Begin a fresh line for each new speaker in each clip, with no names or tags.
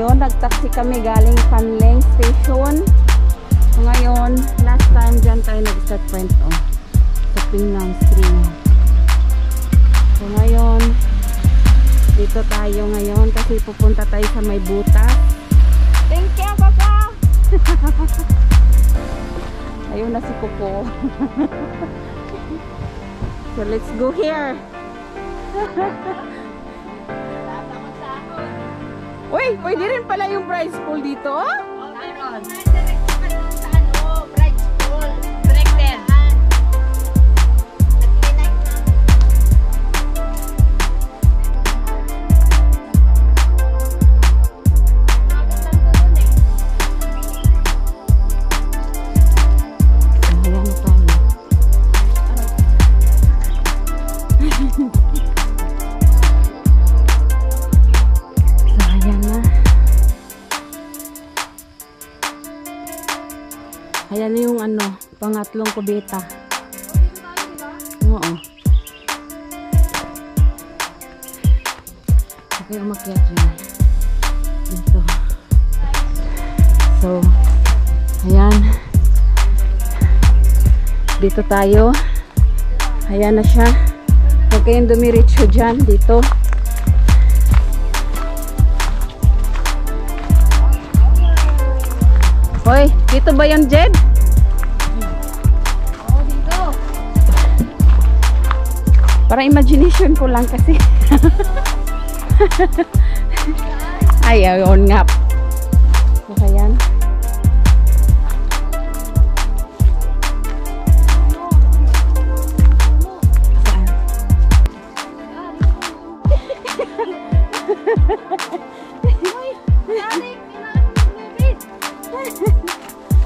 ngayon. Nagtaxi kami galing Panleng Station. So, ngayon, last time dyan tayo nag-start point sa Pinang Stream. So ngayon, dito tayo ngayon kasi pupunta tayo sa may butas. Thank you, Papa! Ayun na si Coco. So let's go here. Uy, pwede rin pala yung prize pool dito.
Meron. Sa ano, prize pool. Directed.
Ayan na yung ano, pangatlong kubeta. Oo. Okay, umakyat dyan. Dito. So, ayan. Dito tayo. Ayan na siya. Huwag kayong dumiretso dyan. Dito. Hoy, dito ba yung Jed?
Oo, dito.
Para imagination ko lang kasi. Ay, ayun nga. So, ayan.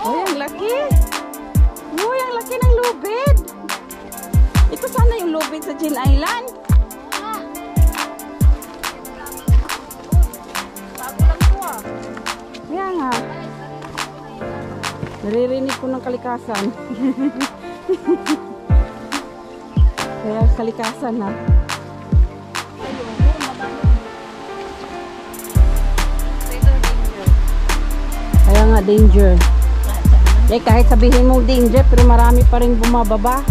Oh, ang laki. Oh, ang laki ng lubid. Ito sana yung lubid sa Jin Island.
Bago lang to ah.
Kaya nga. Naririnig ko ng kalikasan. Kaya kalikasan ha. Kaya nga danger. Eh, kahit sabihin mong danger, pero marami pa rin bumababa.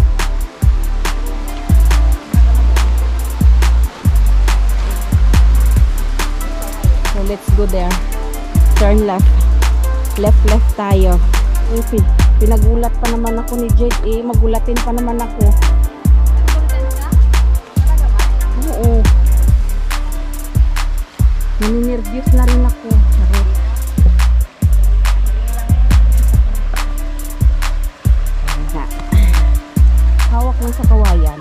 So, let's go there. Turn left. Left tayo. Eh, pinagulat pa naman ako ni Jade. Eh, magulatin pa naman ako. Oo. Naninervyos na rin ako. Charot. Hawak lang sa kawayan.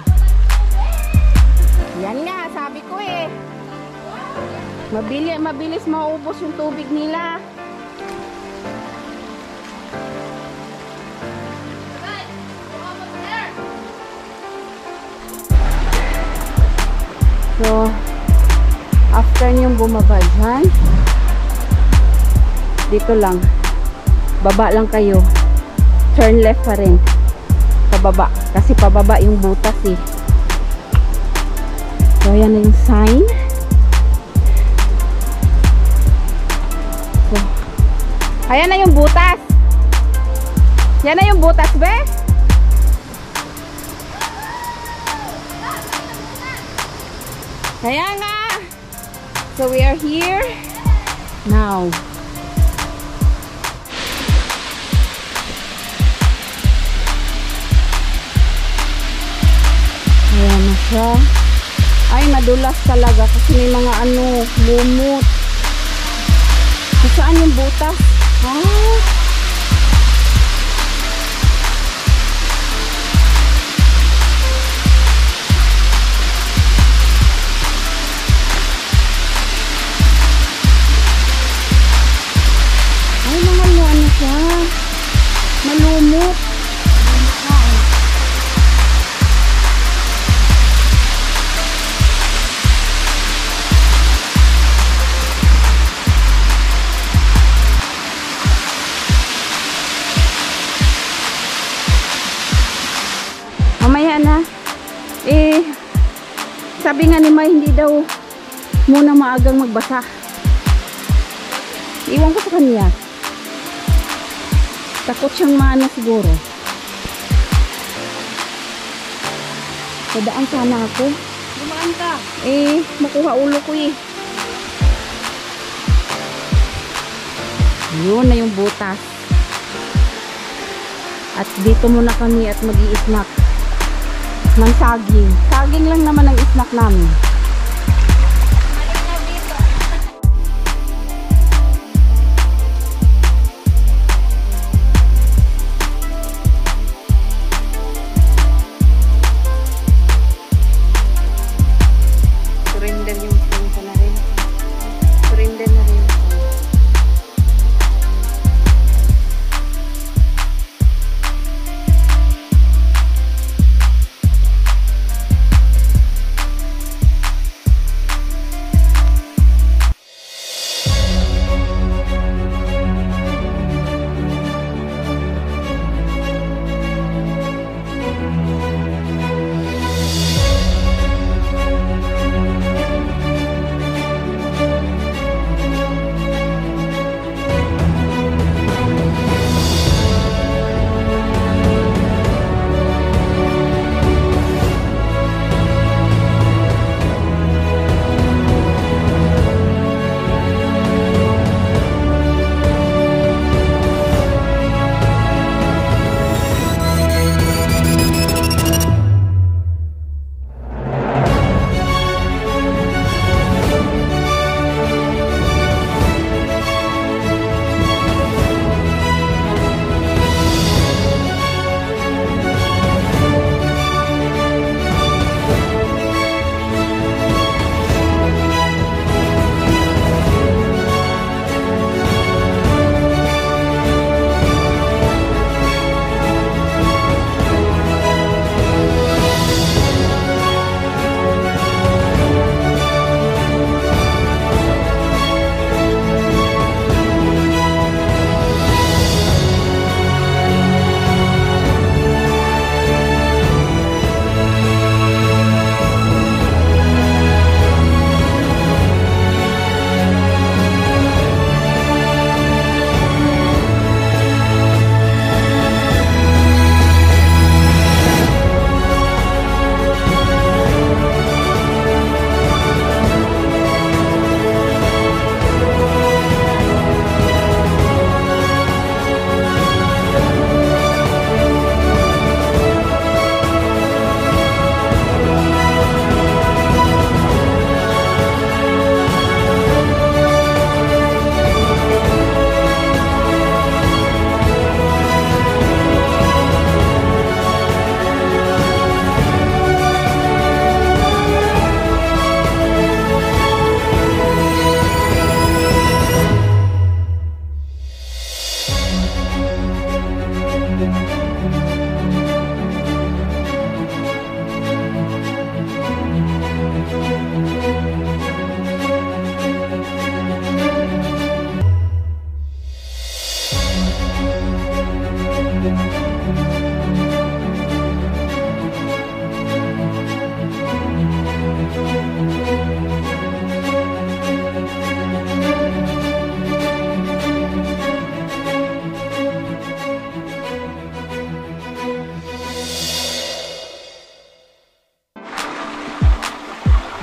Yan nga, sabi ko eh. Mabilis maubos yung tubig nila. So, after nyong bumaba dyan, dito lang. Baba lang kayo. Turn left pa rin. Pababa. Kasi pababa yung butas eh. So, ayan na yung sign. So, ayan na yung butas. Yan na yung butas, be. Kaya nga. So, we are here now. Ayan na siya. Ay, madulas talaga kasi may mga ano, lumot. Saan yung butas? Ah. Ay, mga ano siya. Malumot. Mamaya na. Eh, sabi nga ni May, hindi daw muna maagang magbasa. Iwan ko sa kanya. Takot siyang maano siguro. Dadaan sana ako.
Dumaan ka.
Eh, makuha ulo ko eh. Yun na yung butas. At dito muna kami at mag-i-snack ng saging. Saging lang naman ang snack namin.
Malinaw dito.
Surrender yung phone ko na rin. Surrender na rin.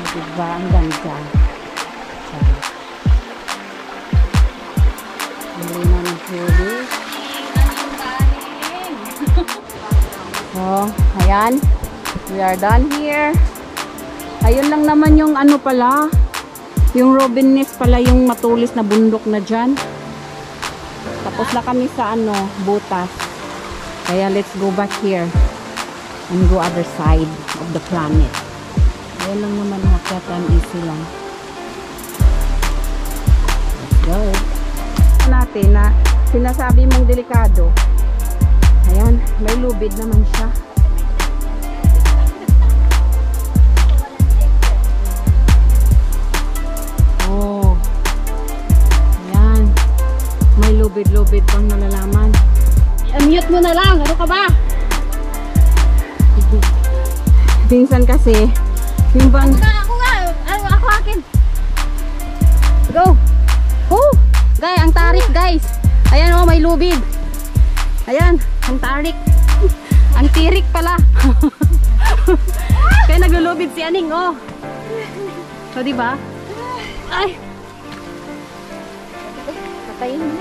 Diba? Ang ganda. Huli na ng huli. So, ayan. We are done here. Ayun lang naman yung ano pala. Yung Robin Nest pala yung matulis na bundok na dyan. Tapos na kami sa ano, butas. Kaya let's go back here and go other side of the planet. Ayan lang naman mga katan, easy lang. Let's go. Natin na sinasabi mong delikado. Ayan, may lubid naman siya. Oh. Ayan. May lubid-lubid pang nalalaman.
Unmute mo na lang. Ano ka ba?
Pinsan kasi, yung bang...
Ako nga. Ako akin.
Go! Oh! Gay, ang taas! guys. Ayan oh, may lubid. Ayan, ang tarik. Ang tirik pala. Kaya naglulubid si Aning oh. So diba? Ay. Patayin mo.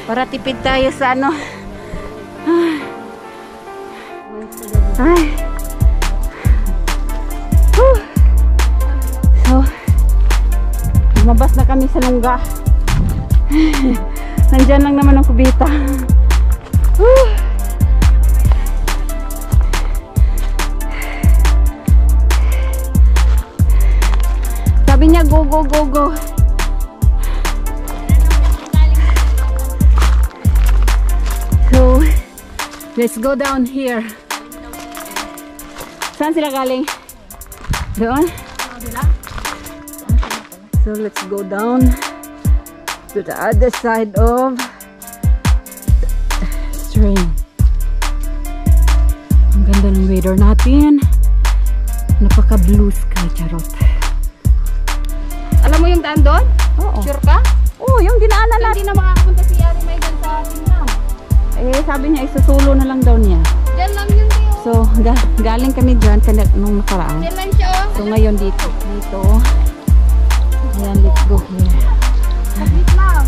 Para tipid tayo sa ano. Ay. So, lumabas na kami sa lungga. Nandyan lang naman ang kubita. Sabi niya, go, go, go, go. So, let's go down here. Saan sila galing? Doon? So let's go down to the other side of the stream. Ang ganda ng weather natin. Napaka blue sky, charot.
Alam mo yung daan doon?
Oo.
Sure ka?
Oo, yung dinaanan natin.
Hindi na makakapunta si Ari May dyan sa atin lang.
Eh, sabi niya, isusulo na lang daw niya.
Diyan lang yun Tio.
So, galing kami dyan nung nakaraan.
Diyan lang siya oh.
So, ngayon dito. Ayan, let's go here.
Saglit lang.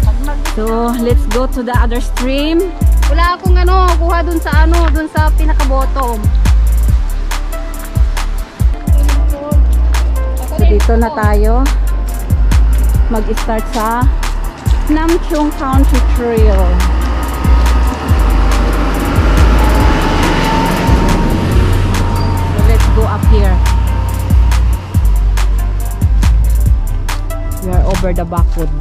So, let's go to the other stream.
Wala akong ano, kuha dun sa pinaka-bottom.
So, dito na tayo mag-start sa Nam Chung Country Trail. So, let's go up here. We are over the backwood.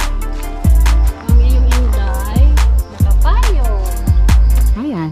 Ang iyong inday, nakapayo.
Ayan.